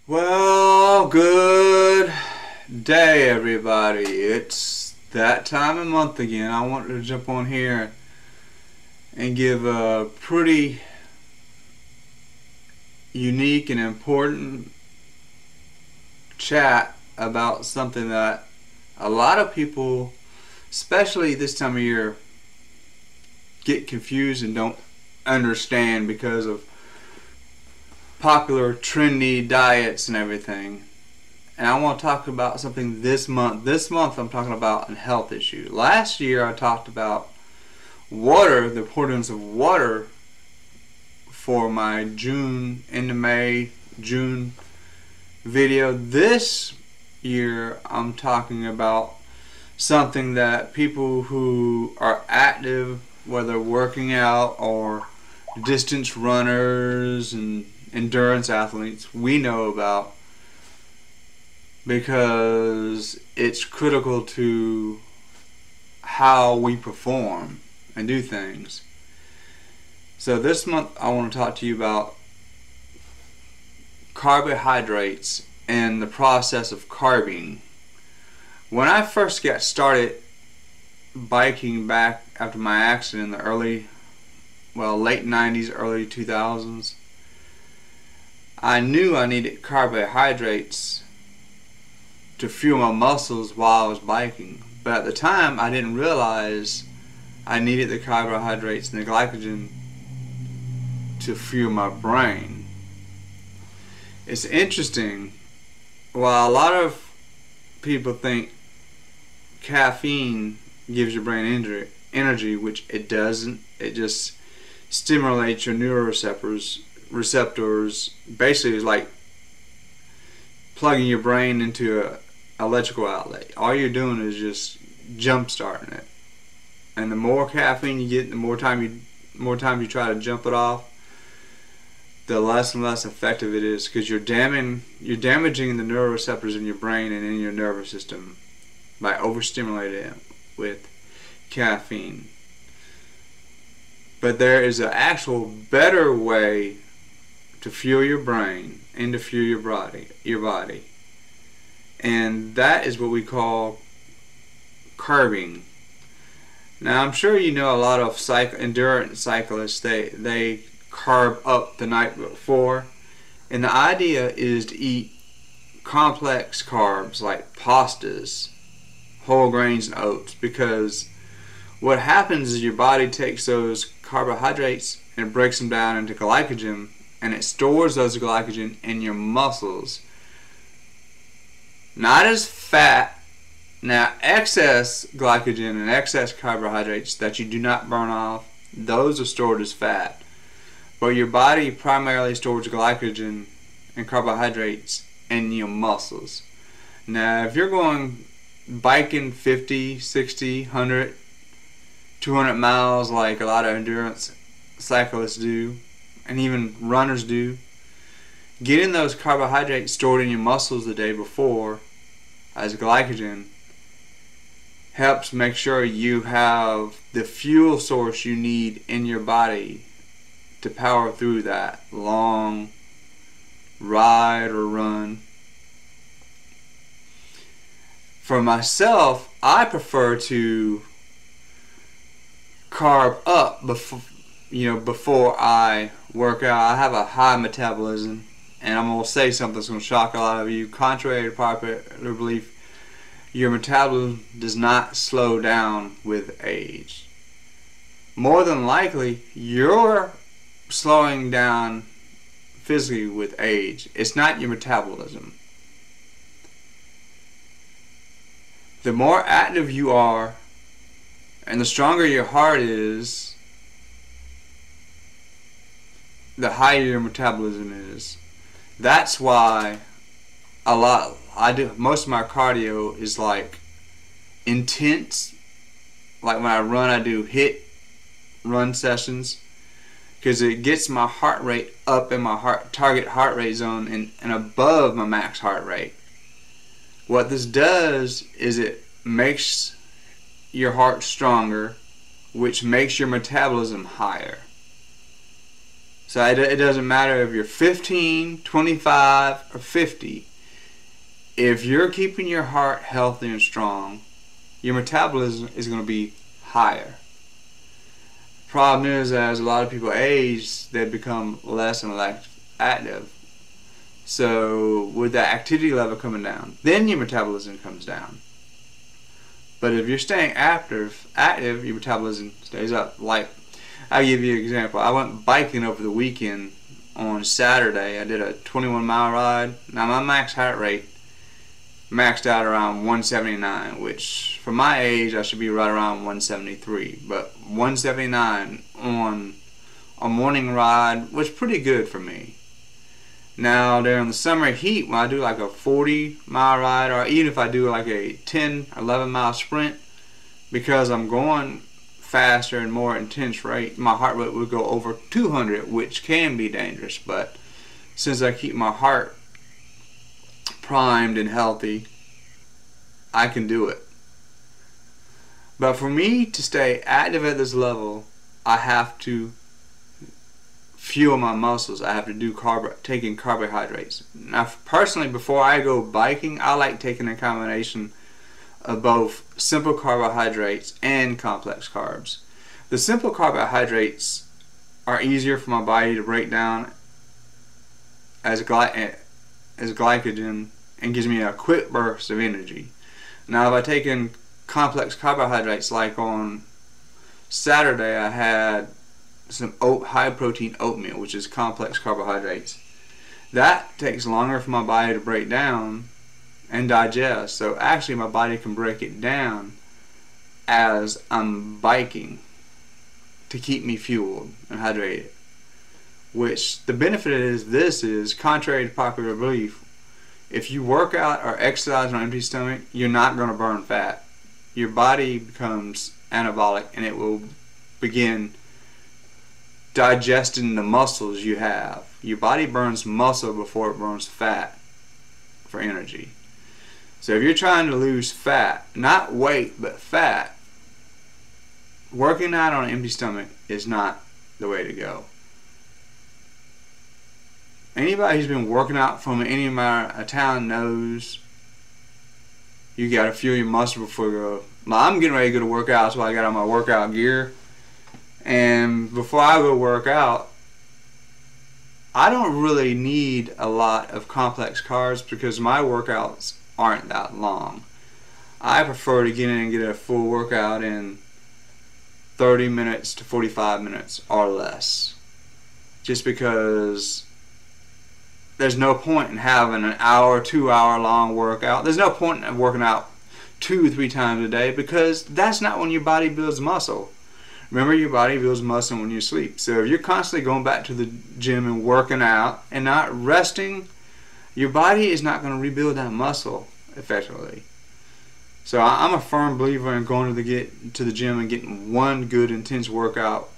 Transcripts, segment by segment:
Well, good day, everybody. It's that time of month again. I wanted to jump on here and give a pretty unique and important chat about something that a lot of people, especially this time of year, get confused and don't understand because of popular trendy diets and everything. And I want to talk about something this month. This month I'm talking about a health issue. Last year I talked about water, the importance of water for my June into May, June video. This year I'm talking about something that people who are active, whether working out or distance runners and endurance athletes, we know about, because it's critical to how we perform and do things. So this month I want to talk to you about carbohydrates and the process of carbing. When I first got started biking back after my accident in the late 90s, early 2000s, I knew I needed carbohydrates to fuel my muscles while I was biking. But at the time, I didn't realize I needed the carbohydrates and the glycogen to fuel my brain. It's interesting. While a lot of people think caffeine gives your brain energy, which it doesn't. It just stimulates your neuroreceptors. Basically, it's like plugging your brain into an electrical outlet. All you're doing is just jump starting it. And the more caffeine you get, the more times you try to jump it off, the less and less effective it is, because you're damaging the neuroreceptors in your brain and in your nervous system by overstimulating it with caffeine. But there is an actual better way to fuel your brain and to fuel your body. And that is what we call carbing. Now, I'm sure you know a lot of endurance cyclists, they carb up the night before. And the idea is to eat complex carbs like pastas, whole grains, and oats, because what happens is your body takes those carbohydrates and breaks them down into glycogen, and it stores those glycogen in your muscles, not as fat. Now, excess glycogen and excess carbohydrates that you do not burn off, those are stored as fat. But your body primarily stores glycogen and carbohydrates in your muscles. Now, if you're going biking 50, 60, 100, 200 miles like a lot of endurance cyclists do, and even runners do, getting those carbohydrates stored in your muscles the day before as glycogen helps make sure you have the fuel source you need in your body to power through that long ride or run. For myself, I prefer to carb up before I work out. I have a high metabolism, and I'm going to say something that's going to shock a lot of you. Contrary to popular belief, your metabolism does not slow down with age. More than likely, you're slowing down physically with age. It's not your metabolism. The more active you are and the stronger your heart is, the higher your metabolism is. That's why most of my cardio is like intense. Like when I run, I do HIIT run sessions, because it gets my heart rate up in my target heart rate zone and above my max heart rate. What this does is it makes your heart stronger, which makes your metabolism higher. So it doesn't matter if you're 15, 25, or 50. If you're keeping your heart healthy and strong, your metabolism is going to be higher. Problem is, as a lot of people age, they become less and less active. So with that activity level coming down, then your metabolism comes down. But if you're staying active, your metabolism stays up. Like, I'll give you an example. I went biking over the weekend on Saturday. I did a 21-mile ride. Now my max heart rate maxed out around 179, which for my age I should be right around 173. But 179 on a morning ride was pretty good for me. Now during the summer heat, when I do like a 40-mile ride, or even if I do like a 10, 11-mile sprint, because I'm going faster and more intense rate, my heart rate would go over 200, which can be dangerous. But since I keep my heart primed and healthy, I can do it. But for me to stay active at this level, I have to fuel my muscles. I have to do taking carbohydrates. Now personally, before I go biking, I like taking a combination of both simple carbohydrates and complex carbs. The simple carbohydrates are easier for my body to break down as glycogen and gives me a quick burst of energy. Now if I take in complex carbohydrates, like on Saturday I had some high protein oatmeal, which is complex carbohydrates. That takes longer for my body to break down and digest, so actually my body can break it down as I'm biking to keep me fueled and hydrated. Which the benefit is contrary to popular belief, if you work out or exercise on an empty stomach, you're not going to burn fat. Your body becomes anabolic and it will begin digesting the muscles you have. Your body burns muscle before it burns fat for energy. So if you're trying to lose fat, not weight but fat, working out on an empty stomach is not the way to go. Anybody who's been working out from any amount of town knows you gotta fuel your muscle before you go. I'm getting ready to go to work out, so I got on my workout gear. And before I go work out, I don't really need a lot of complex carbs because my workouts aren't that long. I prefer to get in and get a full workout in 30 minutes to 45 minutes or less. Just because there's no point in having an hour, 2 hour long workout. There's no point in working out 2 or 3 times a day because that's not when your body builds muscle. Remember, your body builds muscle when you sleep. So if you're constantly going back to the gym and working out and not resting, your body is not going to rebuild that muscle effectively. So I'm a firm believer in going to the gym and getting one good intense workout,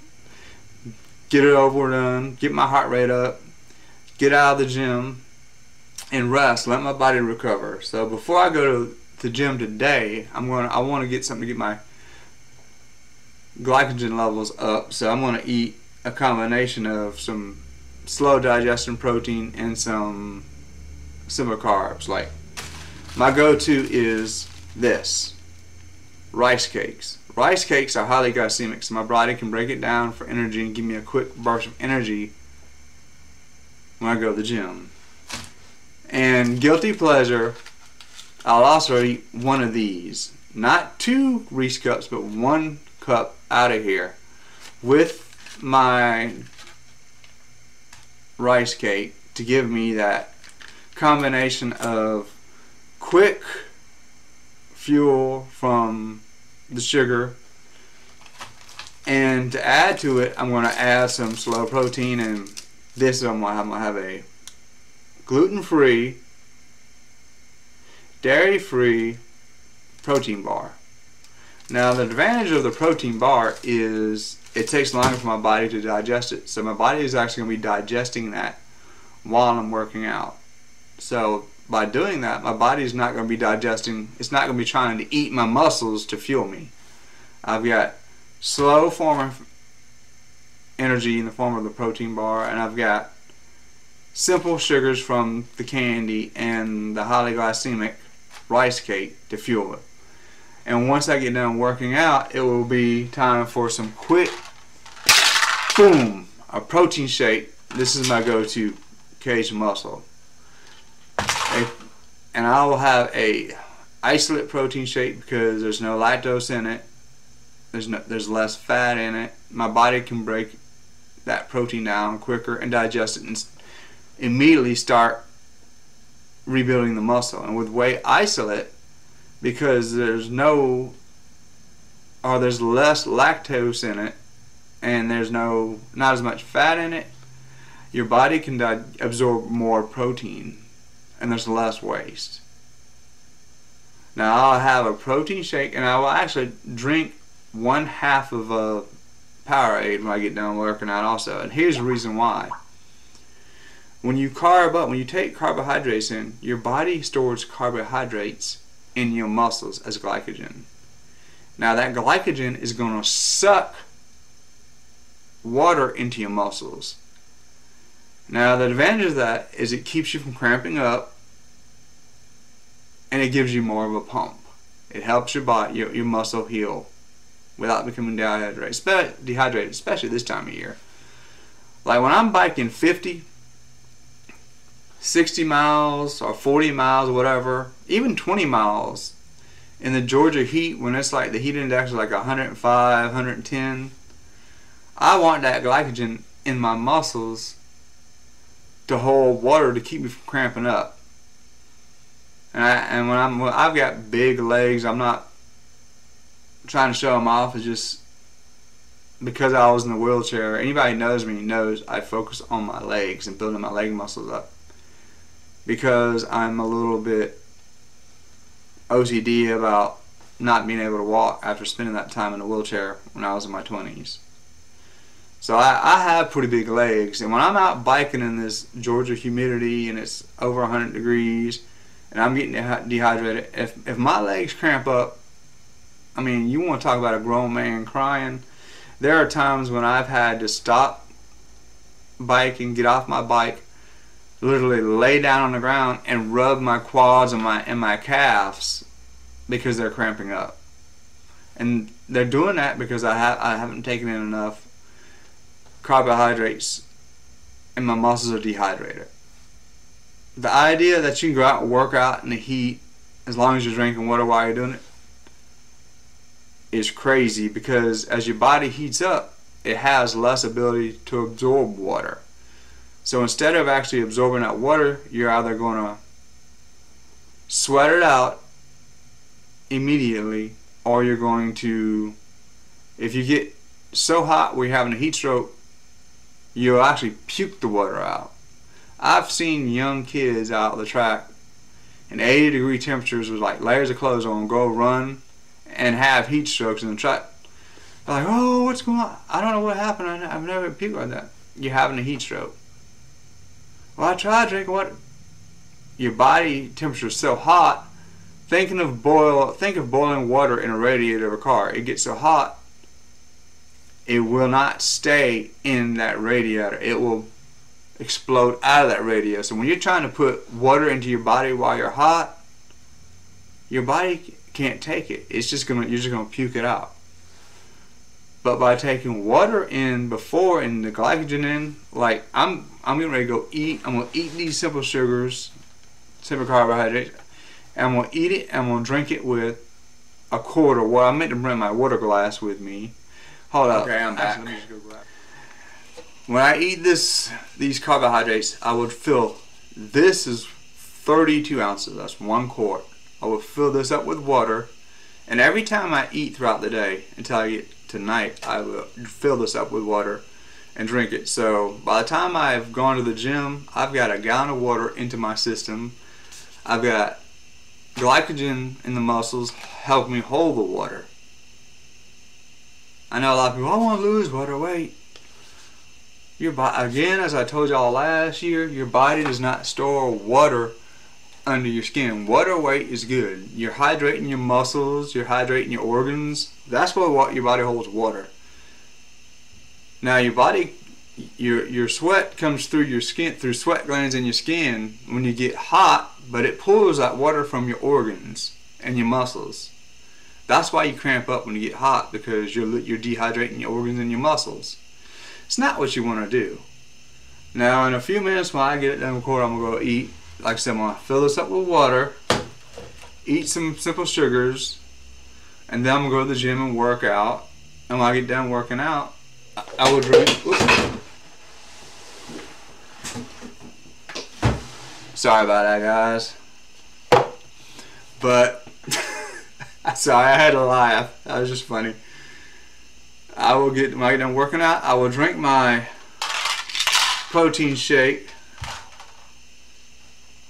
get it over done, get my heart rate up, get out of the gym, and rest. Let my body recover. So before I go to the gym today, I want to get something to get my glycogen levels up, so I'm going to eat a combination of some slow digestion protein and some simple carbs. Like, my go-to is this: rice cakes. Rice cakes are highly glycemic, so my body can break it down for energy and give me a quick burst of energy when I go to the gym. And guilty pleasure, I'll also eat one of these. Not 2 Reese cups, but 1 cup out of here with my rice cake to give me that combination of quick fuel from the sugar, and to add to it I'm going to add some slow protein, and this I'm going to have a gluten-free, dairy-free protein bar. Now the advantage of the protein bar is it takes longer for my body to digest it. So my body is actually going to be digesting that while I'm working out. So by doing that, my body is not going to be digesting, it's not going to be trying to eat my muscles to fuel me. I've got slow form energy in the form of the protein bar, and I've got simple sugars from the candy and the highly glycemic rice cake to fuel it. And once I get done working out, it will be time for some quick, boom, a protein shake. This is my go-to cage muscle. And I will have a isolate protein shake because there's no lactose in it. There's less fat in it. My body can break that protein down quicker and digest it and immediately start rebuilding the muscle. And with whey isolate, because there's less lactose in it and there's not as much fat in it, your body can absorb more protein and there's less waste. Now I'll have a protein shake and I will actually drink 1/2 of a Powerade when I get done working out also. And here's the reason why. When you take carbohydrates in, your body stores carbohydrates in your muscles as glycogen. Now that glycogen is going to suck water into your muscles. Now the advantage of that is it keeps you from cramping up and it gives you more of a pump. It helps your body, your muscle heal without becoming dehydrated, especially this time of year. Like when I'm biking 50, 60 miles or 40 miles or whatever, even 20 miles in the Georgia heat, when it's like the heat index is like 105, 110, I want that glycogen in my muscles to hold water to keep me from cramping up. And when I've got big legs, I'm not trying to show them off. It's just because I was in the wheelchair. Anybody who knows me knows I focus on my legs and building my leg muscles up, because I'm a little bit OCD about not being able to walk after spending that time in a wheelchair when I was in my 20s. So I have pretty big legs, and when I'm out biking in this Georgia humidity and it's over 100 degrees and I'm getting dehydrated, if my legs cramp up, I mean, you want to talk about a grown man crying. There are times when I've had to stop biking, get off my bike, literally lay down on the ground and rub my quads and my calves because they're cramping up. And they're doing that because I haven't taken in enough carbohydrates and my muscles are dehydrated. The idea that you can go out and work out in the heat as long as you're drinking water while you're doing it is crazy, because as your body heats up, it has less ability to absorb water. So instead of actually absorbing that water, you're either going to sweat it out immediately, or you're going to, if you get so hot where you're having a heat stroke, you'll actually puke the water out. I've seen young kids out on the track in 80-degree temperatures with like layers of clothes on go run and have heat strokes in the track. They're like, oh, what's going on? I don't know what happened. I've never puked like that. You're having a heat stroke. Well, I tried drinking water. Your body temperature is so hot. Think of boiling water in a radiator of a car. It gets so hot, it will not stay in that radiator. It will explode out of that radiator. So when you're trying to put water into your body while you're hot, your body can't take it. You're just gonna puke it out. But by taking water in before and the glycogen in, like I'm getting ready to go eat. I'm gonna eat these simple sugars, simple carbohydrates. And I'm gonna eat it. And I'm gonna drink it with a quart of water. I meant to bring my water glass with me. Hold up. Okay, I'm back. Let me just go grab. When I eat these carbohydrates, I would fill. This is 32 ounces. That's 1 quart. I will fill this up with water, and every time I eat throughout the day until I get to night, I will fill this up with water and drink it. So by the time I've gone to the gym, I've got a gallon of water into my system. I've got glycogen in the muscles help me hold the water. I know a lot of people, I want to lose water. Wait. Your body, again, as I told y'all last year, your body does not store water under your skin. Water weight is good. You're hydrating your muscles, you're hydrating your organs. That's what your body holds water. Now your body, your sweat comes through your skin, through sweat glands in your skin when you get hot, but it pulls that water from your organs and your muscles. That's why you cramp up when you get hot, because you're dehydrating your organs and your muscles. It's not what you want to do. Now in a few minutes when I get it done recording, I'm going to go eat. Like I said, I'm going to fill this up with water, eat some simple sugars, and then I'm going to go to the gym and work out. And when I get done working out, I will drink. Oops. Sorry about that, guys. But sorry, I had to laugh. That was just funny. When I get done working out, I will drink my protein shake,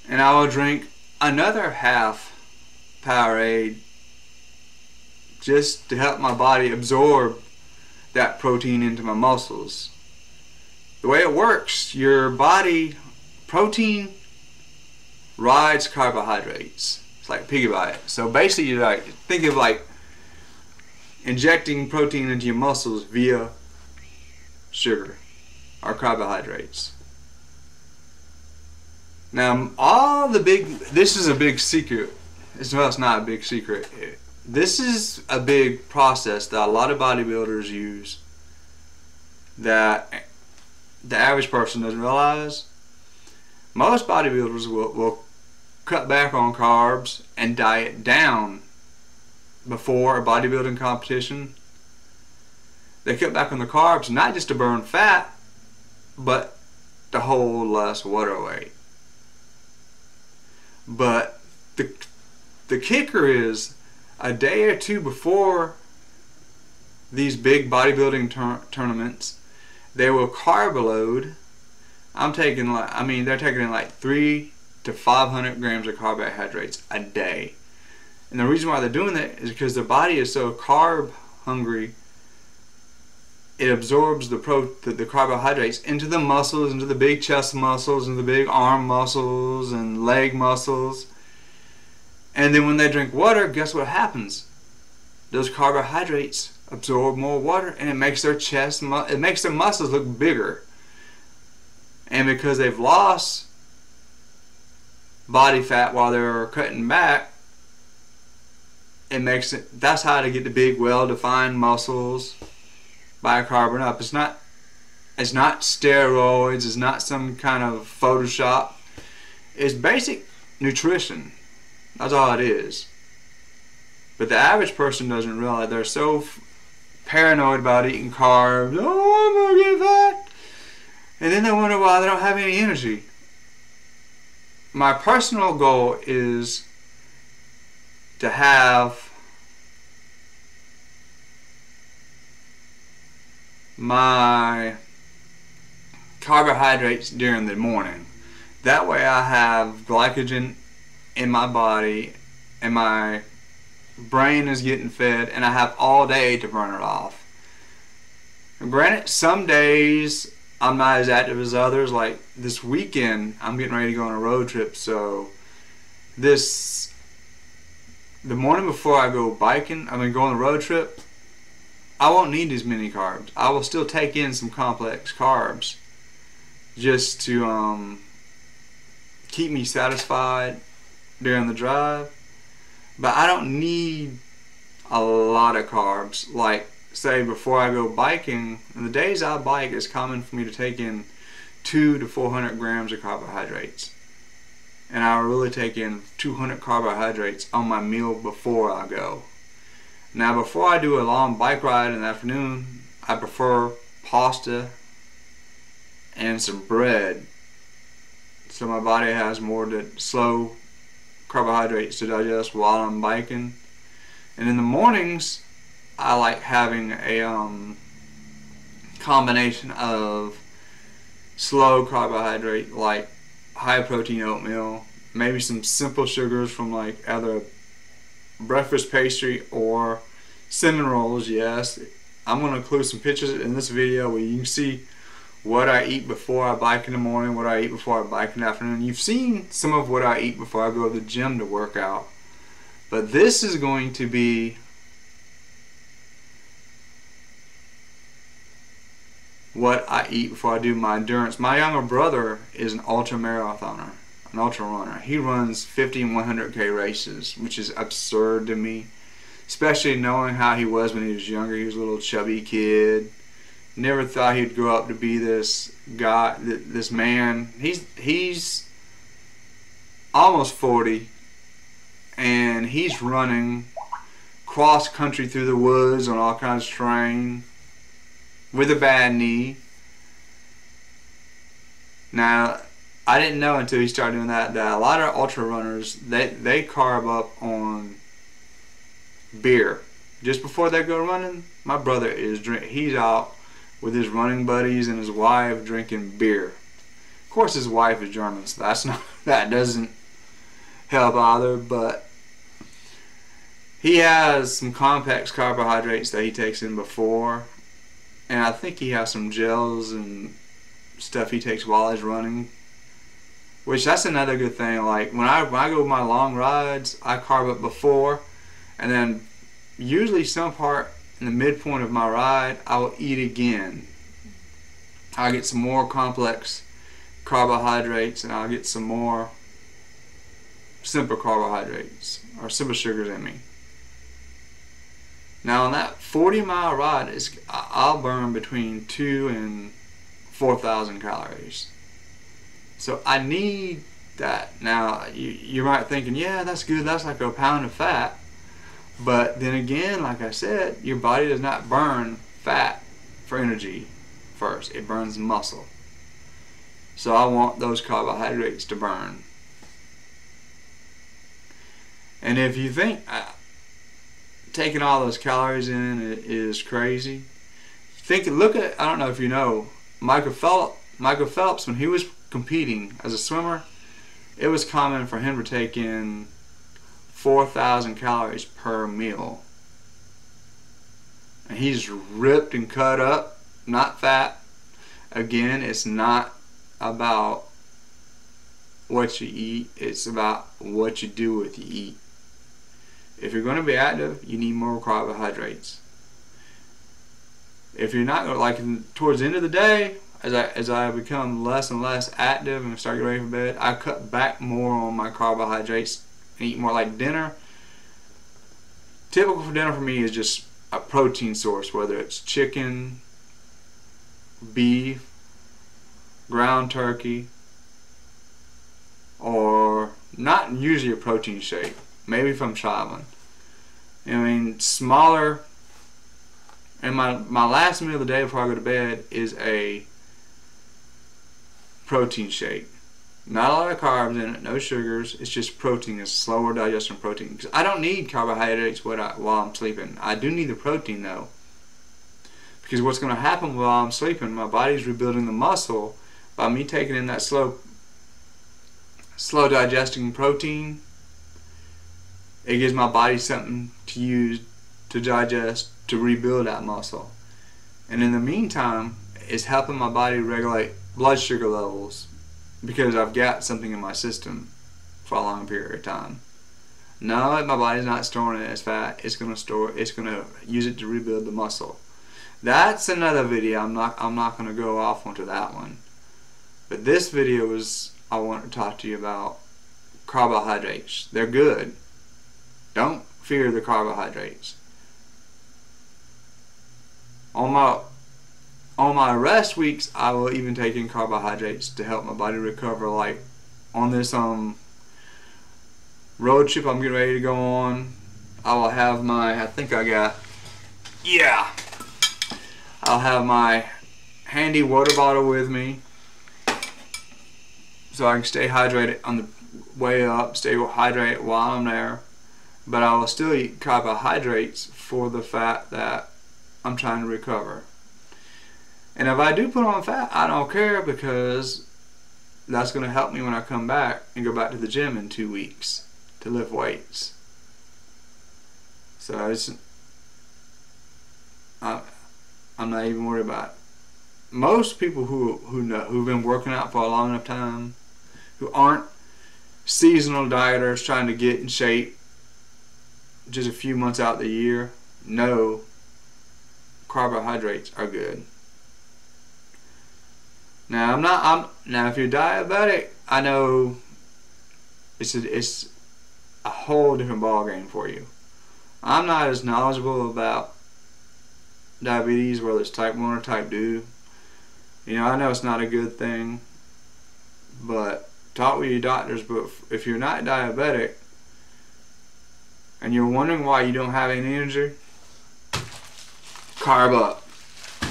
and I will drink another half Powerade just to help my body absorb that protein into my muscles. The way it works, your body, protein rides carbohydrates. It's like piggyback. So basically, you like think of like injecting protein into your muscles via sugar or carbohydrates. Now, this is a big secret. Well, it's not a big secret. This is a big process that a lot of bodybuilders use that the average person doesn't realize. Most bodybuilders will cut back on carbs and diet down before a bodybuilding competition. They cut back on the carbs not just to burn fat, but to hold less water weight. But the kicker is, a day or two before these big bodybuilding tournaments, they will carb load. They're taking in like 300 to 500 grams of carbohydrates a day. And the reason why they're doing that is because their body is so carb hungry, it absorbs the carbohydrates into the muscles, into the big chest muscles, into the big arm muscles and leg muscles. And then when they drink water, guess what happens? Those carbohydrates absorb more water, and it makes their muscles look bigger. And because they've lost body fat while they're cutting back, that's how to get the big, well-defined muscles by carbing up. It's not steroids, it's not some kind of Photoshop. It's basic nutrition. That's all it is. But the average person doesn't realize. They're so paranoid about eating carbs. Oh, I'm gonna get fat. And then they wonder why they don't have any energy. My personal goal is to have my carbohydrates during the morning. That way I have glycogen in my body and my brain is getting fed, and I have all day to burn it off. And granted, some days I'm not as active as others. Like this weekend, I'm getting ready to go on a road trip, so the morning before I go biking, go on the road trip, I won't need as many carbs. I will still take in some complex carbs just to keep me satisfied during the drive, but I don't need a lot of carbs. Like say before I go biking, in the days I bike, it's common for me to take in 200 to 400 grams of carbohydrates, and I really take in 200 carbohydrates on my meal before I go. Now before I do a long bike ride in the afternoon, I prefer pasta and some bread, so my body has more slow carbohydrates to digest while I'm biking. And in the mornings, I like having a combination of slow carbohydrate, like high protein oatmeal, maybe some simple sugars from like either breakfast pastry or cinnamon rolls. Yes, I'm going to include some pictures in this video where you can see what I eat before I bike in the morning, what I eat before I bike in the afternoon. You've seen some of what I eat before I go to the gym to work out. But this is going to be what I eat before I do my endurance. My younger brother is an ultra marathoner, an ultra runner. He runs 50 and 100K races, which is absurd to me, especially knowing how he was when he was younger. He was a little chubby kid. Never thought he'd grow up to be this guy, this man. He's almost 40, and he's running cross country through the woods on all kinds of terrain with a bad knee. Now, I didn't know until he started doing that a lot of ultra runners, they carb up on beer just before they go running. My brother he's out with his running buddies and his wife drinking beer. Of course, his wife is German, so that doesn't help either. But he has some complex carbohydrates that he takes in before, and I think he has some gels and stuff he takes while he's running, which that's another good thing. Like when I go my long rides, I carb up before, and then usually some part in the midpoint of my ride I will eat again. I'll get some more complex carbohydrates, and I'll get some more simple carbohydrates or simple sugars in me. Now on that 40-mile ride, I'll burn between 2,000 and 4,000 calories. So I need that. Now you might thinking, yeah, that's good, that's like a pound of fat. But then again, like I said, your body does not burn fat for energy first. It burns muscle. So I want those carbohydrates to burn. And if you think taking all those calories in is crazy, look at, I don't know if you know, Michael Phelps, when he was competing as a swimmer, it was common for him to take in 4,000 calories per meal. And he's ripped and cut up, not fat. Again, it's not about what you eat, it's about what you do with you eat. If you're going to be active, you need more carbohydrates. If you're not, like towards the end of the day, as I become less and less active and start getting ready for bed, I cut back more on my carbohydrates and eat more. Like dinner, typical for dinner for me is just a protein source, whether it's chicken, beef, ground turkey, or not usually a protein shake, maybe if I'm traveling. I mean, smaller. And my last meal of the day before I go to bed is a protein shake. Not a lot of carbs in it, no sugars. It's just protein. It's slower digestion protein. Because I don't need carbohydrates while I'm sleeping. I do need the protein though. Because what's going to happen while I'm sleeping, my body's rebuilding the muscle by me taking in that slow digesting protein. It gives my body something to use to digest, to rebuild that muscle. And in the meantime, it's helping my body regulate blood sugar levels because I've got something in my system for a long period of time. No, my body's not storing it as fat. It's going to use it to rebuild the muscle. That's another video. I'm not going to go off onto that one. But this video I want to talk to you about carbohydrates. They're good. Don't fear the carbohydrates. On my rest weeks, I will even take in carbohydrates to help my body recover. Like on this road trip I'm getting ready to go on, I will have I'll have my handy water bottle with me so I can stay hydrated on the way up, stay hydrated while I'm there. But I will still eat carbohydrates for the fat that I'm trying to recover. And if I do put on fat, I don't care, because that's going to help me when I come back and go back to the gym in 2 weeks to lift weights. So I'm not even worried about it. Most people who've been working out for a long enough time, who aren't seasonal dieters trying to get in shape just a few months out the year, know carbohydrates are good. Now now if you're diabetic, I know it's a whole different ball game for you. I'm not as knowledgeable about diabetes, whether it's type 1 or type 2. You know, I know it's not a good thing, but talk with your doctors. But if you're not diabetic and you're wondering why you don't have any energy, carb up.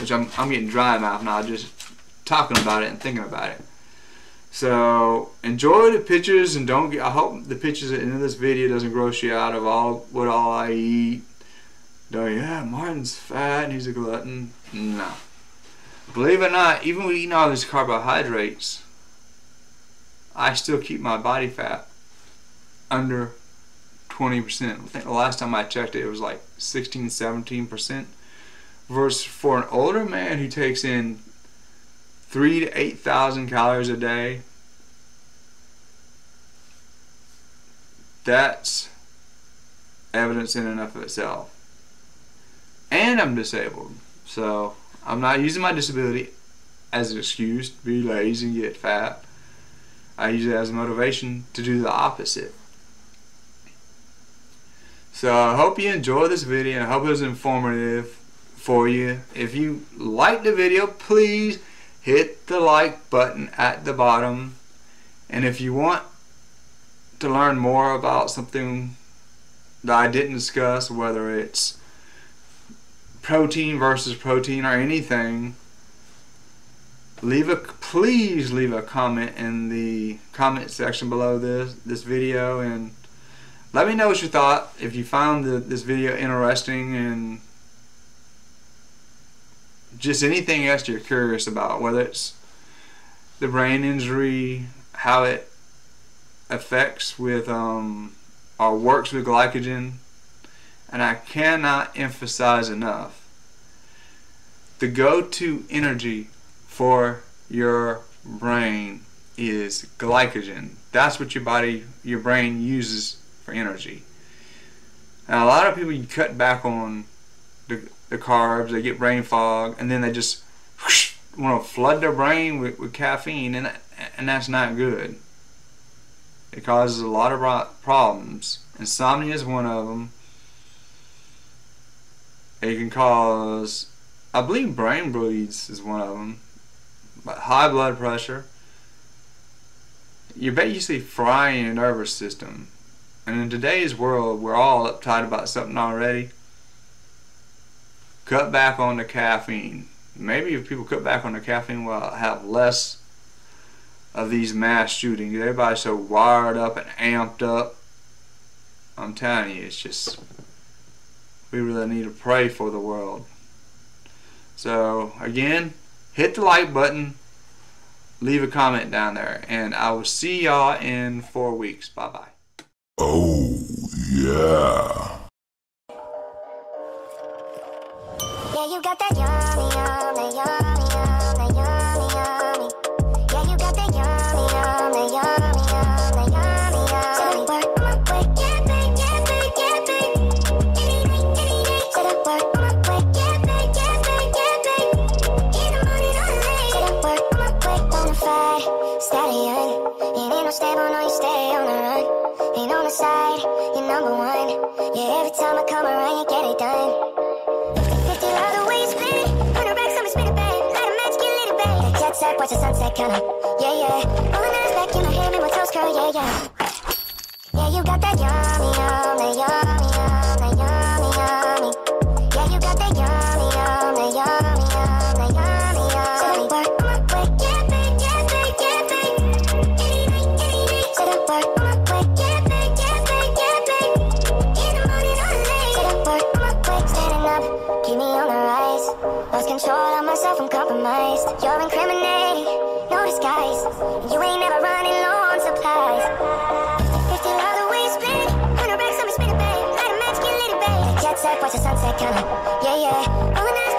Which I'm getting dry mouth now just talking about it and thinking about it. So enjoy the pictures, and don't get. I hope the pictures at the end of this video doesn't gross you out of all I eat. Yeah, Martin's fat and he's a glutton. No. Believe it or not, even with eating all these carbohydrates, I still keep my body fat under 20%. I think the last time I checked it was like 16-17%. Versus for an older man who takes in 3,000 to 8,000 calories a day, that's evidence in and of itself. And I'm disabled, so I'm not using my disability as an excuse to be lazy and get fat. I use it as a motivation to do the opposite. So I hope you enjoyed this video, and I hope it was informative for you. If you liked the video, please hit the like button at the bottom. And if you want to learn more about something that I didn't discuss, whether it's protein versus protein or anything, please leave a comment in the comment section below this video, and let me know what you thought. If you found this video interesting, and just anything else you're curious about, whether it's the brain injury, how it affects with or works with glycogen. And I cannot emphasize enough, the go-to energy for your brain is glycogen. That's what your brain uses for energy. Now, a lot of people, you cut back on the carbs, they get brain fog, and then they just want to flood their brain with caffeine, and that's not good. It causes a lot of problems. Insomnia is one of them. It can cause, I believe, brain bleeds is one of them. But high blood pressure. You're basically frying your nervous system. And in today's world, we're all uptight about something already. Cut back on the caffeine. Maybe if people cut back on the caffeine, we'll have less of these mass shootings. Everybody's so wired up and amped up. I'm telling you, it's just, we really need to pray for the world. So again, hit the like button, leave a comment down there, and I will see y'all in 4 weeks. Bye bye. Oh yeah. Yeah, you got that yummy, yummy, yummy, yummy, yummy, yummy. Yeah, you got that yummy, yummy, yummy, yummy, yummy, yummy. Said I work my way, yeah, babe, yeah, babe, yeah, babe. Any day. Said I work my way, yeah, babe, yeah, babe, yeah, babe. In the morning or late. Said I work my way, bonafide stallion. You ain't no stable, no, you stay on the run. Ain't on the side, you're number one. Yeah, every time I come around, you get it done. Watch the sunset kinda, yeah, yeah. Rolling eyes back in my hair, make my toes curl, yeah, yeah. Yeah, you got that yummy, yummy, yummy, yummy, yummy, yummy. Yeah, you got that yummy, yummy, yummy, yummy, yummy, yummy. Said I work my way, yeah, babe, yeah, babe, yeah, babe. Any day. Said I work my way, yeah, babe, yeah, babe, yeah, babe. In the morning or late. Said I work my way, standing up, keep me on the rise. Lost control of myself, I'm compromised. You're incriminating, no disguise. You ain't never running low on supplies. 50 all the way split, 100 racks on me, spin it, babe. Light a match, get lit, babe. Jet set, watch the sunset, kinda, yeah, yeah. Rolling eyes